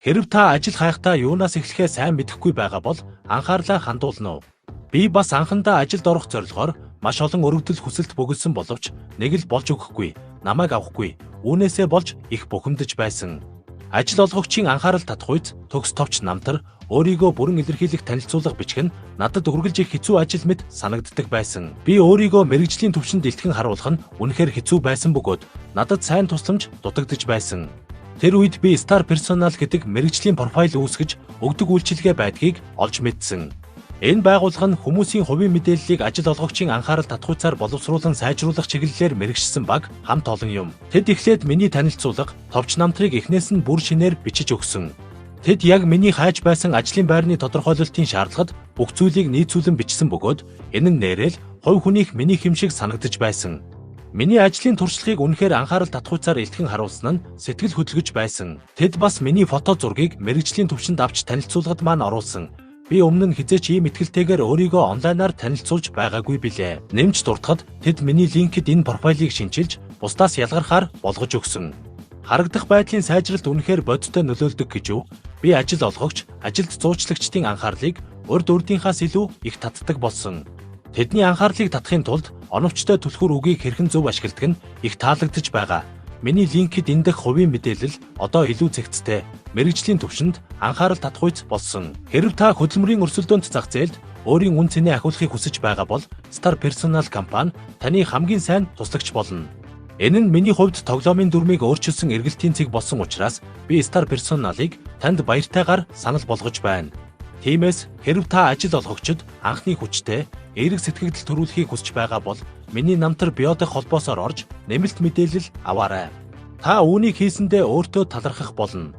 Хэрэв та ажил хайхдаа юунаас эхлэхээ сайн мэдэхгүй байгаа бол анхаарлаа хандуулна уу? Би бас анхандаа ажилд орох зорилгоор маш олон өргөдөл хүсэлт бөгөлсөн боловч нэг л болж өгөхгүй, намайг авахгүй, үүнээсээ болж их бухимдаж байсан. Ажил олгогчийн анхаарал татах үед төгс товч намтар өөрийгөө бүрэн илэрхийлэх танилцуулга бичих нь надад үргэлж их хэцүү ажил мэт санагддаг байсан. Би өөрийгөө мэрэгжлийн түвшинд илтгэн харуулах нь үнэхээр хэцүү байсан бөгөөд надад сайн тусламж дутагдж байсан. Тэр үед би Star Personal гэдэг мэрэгжлийн профайл үүсгэж өгдөг үйлчилгээ байдгийг олж мэдсэн. Энэ байгууллага нь хүмүүсийн хувийн мэдээллийг ажил олгогчийн анхаарал татахуйцаар боловсруулан сайжруулах чиглэлээр мэргэшсэн баг хамт олон юм. Тэд эхлээд миний танилцуулга, товч намтрыг эхнээс нь бүр шинээр бичиж өгсөн. Тэд яг миний хайж байсан ажлын байрны тодорхойлолтын шаардлагад бүх зүйлийг нийцүүлэн бичсэн бөгөөд энэ нь нэрэл хувь хүнийх миний хэм шиг санагдаж байсан. Миний ажлын туршлагыг үнэхээр анхаарал татахуйцаар илтгэн харуулсан нь сэтгэл хөдлөж байсан. Тэд бас миний фото зургийг мэрэгжлийн түвшинд авч танилцуулгад маань оруулсан. Би өмнө нь хизээч ийм итгэлтэйгээр өөрийгөө онлайнаар танилцуулж байгаагүй билээ. Нэмж дуртахад тэд миний линкэд энэ профайлыг шинчилж бусдаас ялгархаар болгож өгсөн. Харагдах байдлын сайжралт үнэхээр бодиттой нөлөөлдөг гэж юу? Би ажил олгогч, ажилд зуучлагчдын анхаарлыг урд урдынхаас илүү их татдаг болсон. Тэдний анхаарлыг татахын тулд оновчтой түлхүүр үгийг хэрхэн зөв ашигладаг нь их таалагдж байгаа. Миний линкэд эндэх хувийн мэдээлэл одоо илүү цэгцтэй, мэрэгжлийн түвшинд анхаарал татахуйц болсон. Хэрэв та хөдөлмөрийн өрсөлдөөнд зах зээлд өөрийн үн цэнээ ахиулахыг хүсэж байгаа бол Star Personal компани таны хамгийн сайн туслагч болно. Энэ нь миний хувьд тоглоомын дүрмийг өөрчилсөн эргэлтийн цэг болсон учраас би Star Personal-ыг танд баяртайгаар санал болгож байна. Тиймээс хэрэв та ажил олгогчид анхны хүчтэй эерэг сэтгэгдэл төрүүлэхийг хүсэж байгаа бол миний намтар биодах холбоосоор орж нэмэлт мэдээлэл аваарай. Та үүнийг хийсэндээ өөртөө талархах болно.